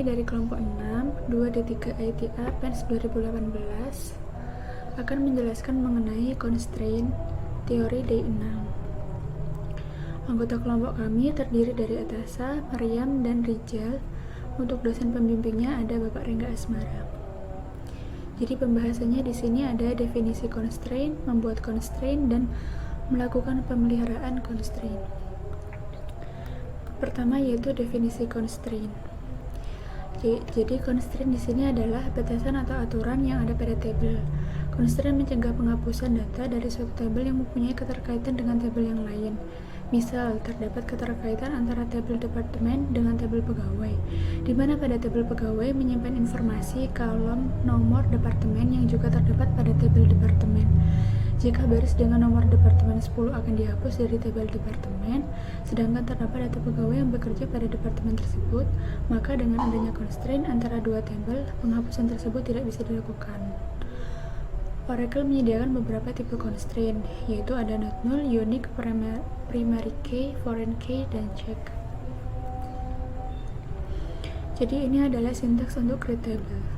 ini dari kelompok 6, 2D3 ITA PENS 2018 akan menjelaskan mengenai constraint teori D6. Anggota kelompok kami terdiri dari Atasa, Maryam, dan Rijal. Untuk dosen pembimbingnya ada Bapak Rengga Asmara. Jadi pembahasannya di sini ada definisi constraint, membuat constraint, dan melakukan pemeliharaan constraint. Pertama yaitu definisi constraint. Jadi constraint di sini adalah batasan atau aturan yang ada pada tabel. Constraint mencegah penghapusan data dari suatu tabel yang mempunyai keterkaitan dengan tabel yang lain. Misal, terdapat keterkaitan antara tabel departemen dengan tabel pegawai, di mana pada tabel pegawai menyimpan informasi kolom nomor departemen yang juga terdapat pada tabel departemen. Jika baris dengan nomor departemen 10 akan dihapus dari tabel departemen, sedangkan terdapat data pegawai yang bekerja pada departemen tersebut, maka dengan adanya constraint antara dua tabel, penghapusan tersebut tidak bisa dilakukan. Oracle menyediakan beberapa tipe constraint, yaitu ada not null, unique, primary key, foreign key, dan check. Jadi ini adalah sintaks untuk create table.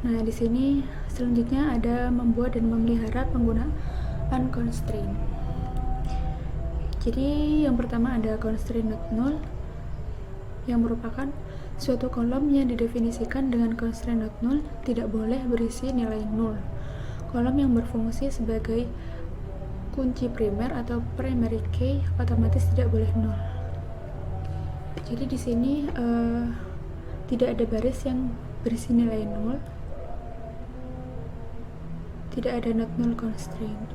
Nah, di sini selanjutnya ada membuat dan memelihara penggunaan constraint. Jadi yang pertama ada constraint not null, yang merupakan suatu kolom yang didefinisikan dengan constraint not null tidak boleh berisi nilai nol. Kolom yang berfungsi sebagai kunci primer atau primary key otomatis tidak boleh nol. Jadi di sini tidak ada baris yang berisi nilai nol. Tidak ada not null constraint.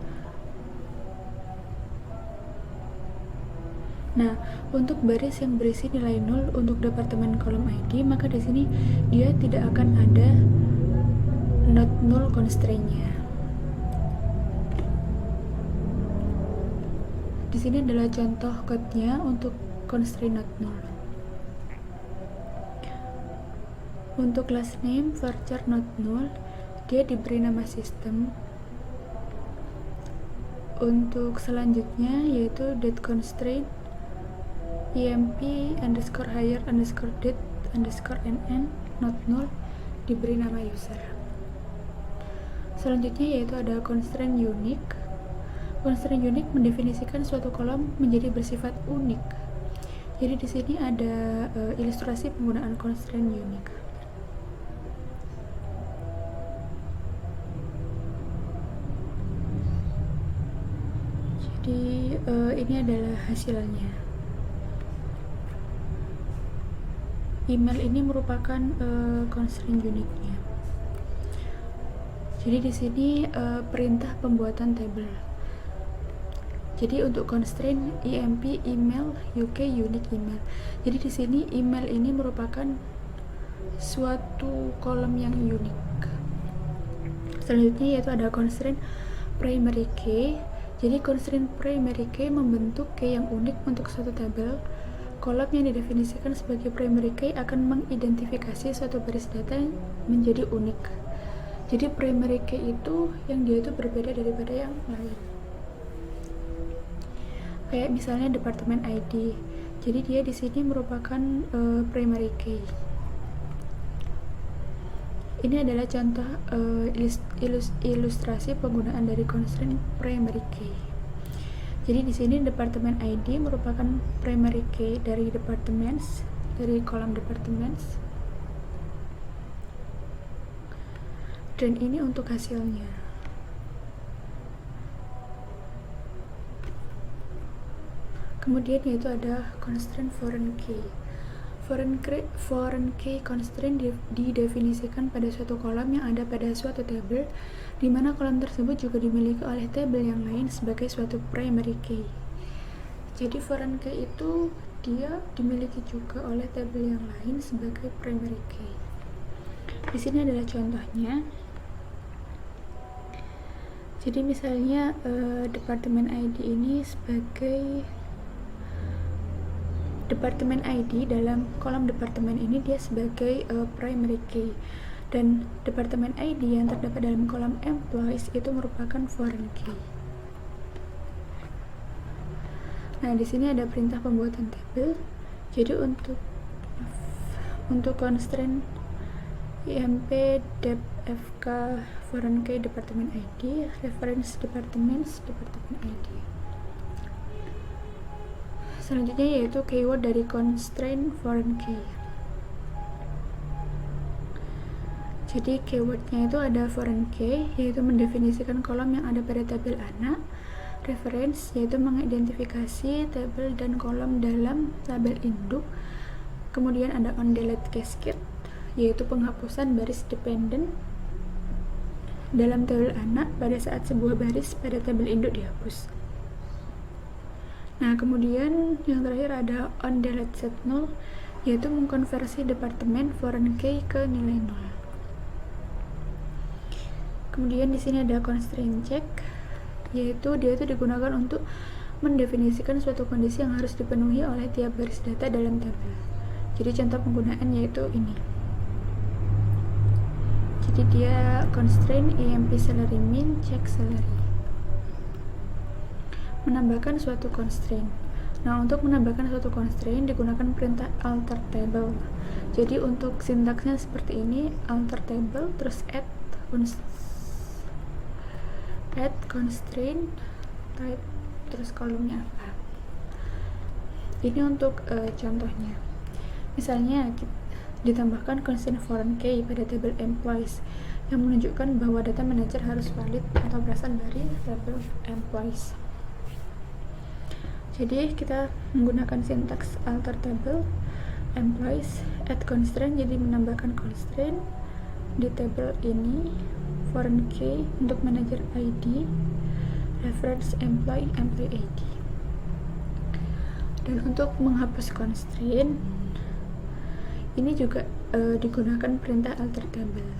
Nah, untuk baris yang berisi nilai nol untuk departemen kolom ID, maka di sini dia tidak akan ada not null constraint-nya. Di sini adalah contoh code-nya untuk constraint not null. Untuk class name varchar not null, dia diberi nama sistem. Untuk selanjutnya yaitu date constraint, emp underscore hire underscore date underscore nn not null, diberi nama user. Selanjutnya yaitu ada constraint unique. Constraint unique mendefinisikan suatu kolom menjadi bersifat unik. Jadi di sini ada ilustrasi penggunaan constraint unique. Jadi ini adalah hasilnya. Email ini merupakan constraint unique-nya. Jadi di sini perintah pembuatan tabel. Jadi untuk constraint emp email uk unique email. Jadi di sini email ini merupakan suatu kolom yang unik. Selanjutnya yaitu ada constraint primary key. Jadi constraint primary key membentuk key yang unik untuk suatu tabel. Kolom yang didefinisikan sebagai primary key akan mengidentifikasi suatu baris data menjadi unik. Jadi primary key itu yang dia itu berbeda daripada yang lain. Kayak misalnya departemen ID. Jadi dia di sini merupakan primary key. Ini adalah contoh ilustrasi penggunaan dari constraint primary key. Jadi di sini departemen ID merupakan primary key dari departments, dari kolom departments. Dan ini untuk hasilnya. Kemudian yaitu ada constraint foreign key. Foreign key constraint didefinisikan pada suatu kolom yang ada pada suatu tabel, di mana kolom tersebut juga dimiliki oleh tabel yang lain sebagai suatu primary key. Jadi foreign key itu dia dimiliki juga oleh tabel yang lain sebagai primary key. Di sini adalah contohnya. Jadi misalnya departemen ID ini sebagai departemen ID, dalam kolom departemen ini dia sebagai primary key, dan departemen ID yang terdapat dalam kolom employees itu merupakan foreign key. Nah, di sini ada perintah pembuatan tabel Jadi untuk constraint IMP dep FK foreign key department ID, reference department ID. Selanjutnya yaitu keyword dari constraint foreign key. Jadi keywordnya itu ada foreign key, yaitu mendefinisikan kolom yang ada pada tabel anak. Reference yaitu mengidentifikasi tabel dan kolom dalam tabel induk. Kemudian ada on delete cascade, yaitu penghapusan baris dependent dalam tabel anak pada saat sebuah baris pada tabel induk dihapus. Nah, kemudian yang terakhir ada on delete set null, yaitu mengkonversi departemen foreign key ke nilai 0. Kemudian di sini ada constraint check, yaitu dia itu digunakan untuk mendefinisikan suatu kondisi yang harus dipenuhi oleh tiap baris data dalam tabel. Jadi contoh penggunaan yaitu ini. Jadi dia constraint IMP salary min check salary. Menambahkan suatu constraint. Nah, untuk menambahkan suatu constraint digunakan perintah alter table. Jadi untuk sintaksnya seperti ini, alter table terus add constraint type terus kolomnya apa. Ini untuk contohnya. Misalnya ditambahkan constraint foreign key pada tabel employees yang menunjukkan bahwa data manager harus valid atau berasal dari tabel employees. Jadi kita menggunakan sintaks alter table employees add constraint, jadi menambahkan constraint di tabel ini foreign key untuk manager ID, reference employee ID. Dan untuk menghapus constraint ini juga digunakan perintah alter table.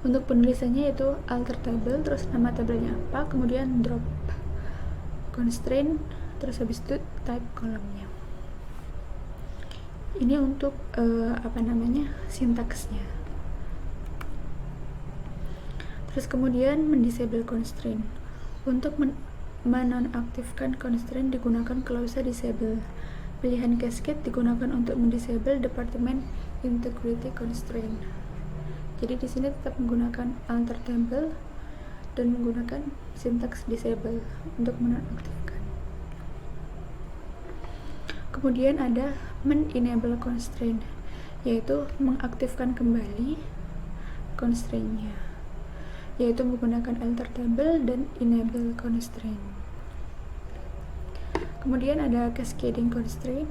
Untuk penulisannya itu alter table terus nama tabelnya apa, kemudian drop constraint terus habis itu type kolomnya. Ini untuk sintaksnya. Terus kemudian mendisable constraint. Untuk menonaktifkan constraint digunakan klausa disable. Pilihan cascade digunakan untuk mendisable department integrity constraint. Jadi di sini tetap menggunakan alter table dan menggunakan sintaks disable untuk menonaktifkan. Kemudian ada men-enable constraint, yaitu mengaktifkan kembali constraint-nya, yaitu menggunakan alter table dan enable constraint. Kemudian ada cascading constraint.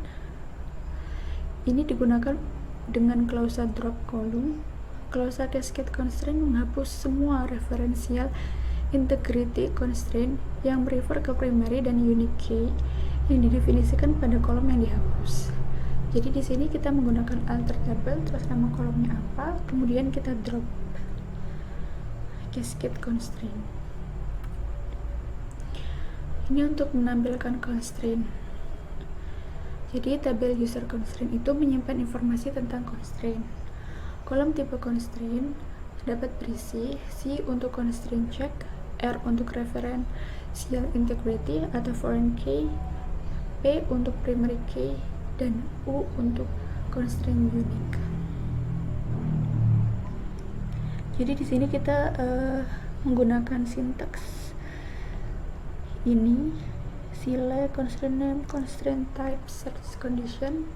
Ini digunakan dengan klausa drop column. Klausa cascade constraint menghapus semua referensial integrity constraint yang merefer ke primary dan unique key yang didefinisikan pada kolom yang dihapus. Jadi di sini kita menggunakan alter table terus nama kolomnya apa, kemudian kita drop cascade constraint. Ini untuk menampilkan constraint. Jadi tabel user constraint itu menyimpan informasi tentang constraint. Kolom tipe constraint dapat berisi C untuk constraint check, R untuk referential integrity atau foreign key, P untuk primary key, dan U untuk constraint unique. Jadi di sini kita menggunakan sintaks ini, select constraint name, constraint type, search condition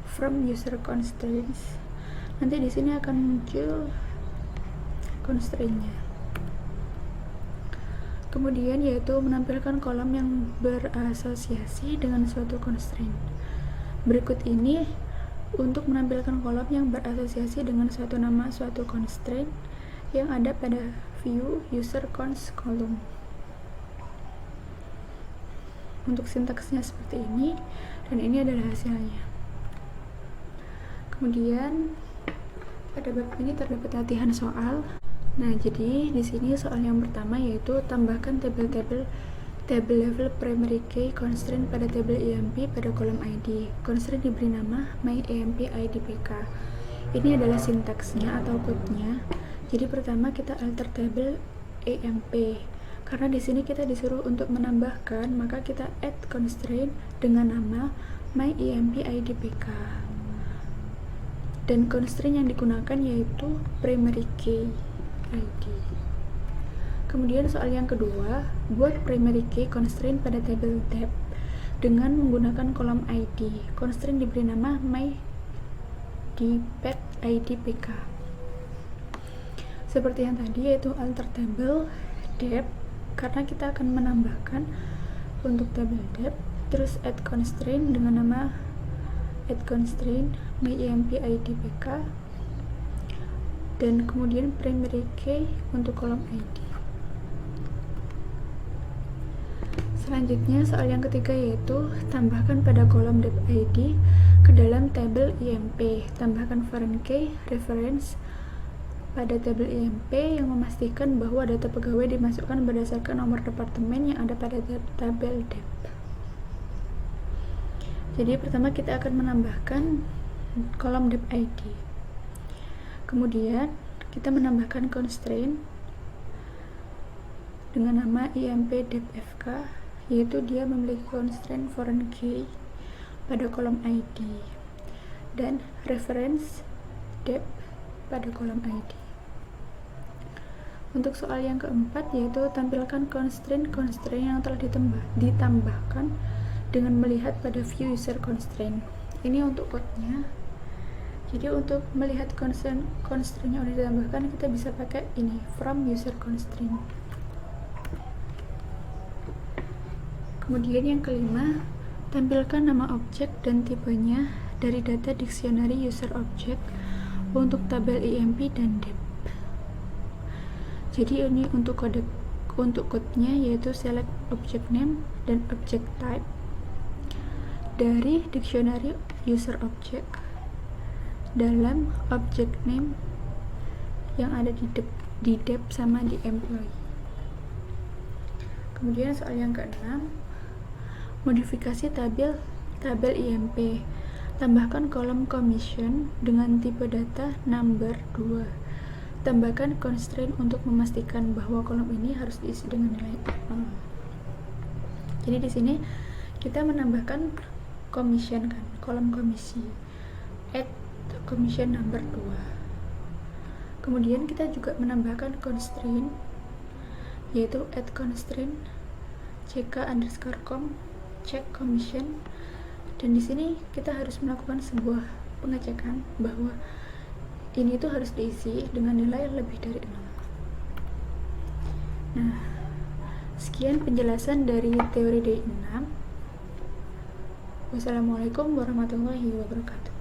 from user constraints. Nanti di sini akan muncul constraint-nya. Kemudian yaitu menampilkan kolom yang berasosiasi dengan suatu constraint. Berikut ini untuk menampilkan kolom yang berasosiasi dengan suatu nama suatu constraint yang ada pada view user cons column. Untuk sintaksnya seperti ini, dan ini adalah hasilnya. Kemudian pada bab ini terdapat latihan soal. Nah, jadi di sini soal yang pertama yaitu tambahkan tabel level primary key constraint pada tabel IMP pada kolom ID. Constraint diberi nama myIMP IDPK. Ini adalah sintaksnya atau code-nya. Jadi pertama kita alter table IMP. Karena di sini kita disuruh untuk menambahkan, maka kita add constraint dengan nama myEMP-IDPK. Dan constraint yang digunakan yaitu primary key ID. Kemudian soal yang kedua, buat primary key constraint pada tabel depth dengan menggunakan kolom ID. Constraint diberi nama myDepth-IDPK. Seperti yang tadi, yaitu alter table depth, karena kita akan menambahkan untuk table depth, terus add constraint dengan nama add constraint myEMP-IDPK, dan kemudian primary key untuk kolom ID. Selanjutnya soal yang ketiga yaitu tambahkan pada kolom depth ID ke dalam tabel IMP. Tambahkan foreign key reference pada tabel IMP yang memastikan bahwa data pegawai dimasukkan berdasarkan nomor departemen yang ada pada tabel depth. Jadi pertama kita akan menambahkan kolom depth ID. Kemudian kita menambahkan constraint dengan nama IMP depth FK, yaitu dia memiliki constraint foreign key pada kolom ID dan reference depth pada kolom ID. Untuk soal yang keempat yaitu tampilkan constraint yang telah ditambahkan dengan melihat pada view user constraint. Ini untuk code-nya. Jadi untuk melihat constraint yang sudah ditambahkan, kita bisa pakai ini, from user constraint. Kemudian yang kelima, tampilkan nama objek dan tipenya dari data dictionary user object untuk tabel IMP dan depth. Jadi ini untuk code-nya yaitu select object name dan object type dari dictionary user object dalam object name yang ada di depth sama di employee. Kemudian soal yang keenam, modifikasi tabel IMP. Tambahkan kolom commission dengan tipe data number 2. Tambahkan constraint untuk memastikan bahwa kolom ini harus diisi dengan nilai 0. Jadi di sini kita menambahkan commission kan, kolom komisi. Add commission number 2. Kemudian kita juga menambahkan constraint yaitu add constraint ck_com check commission, dan di sini kita harus melakukan sebuah pengecekan bahwa ini tuh harus diisi dengan nilai lebih dari 6. Nah, sekian penjelasan dari teori D6. Wassalamualaikum warahmatullahi wabarakatuh.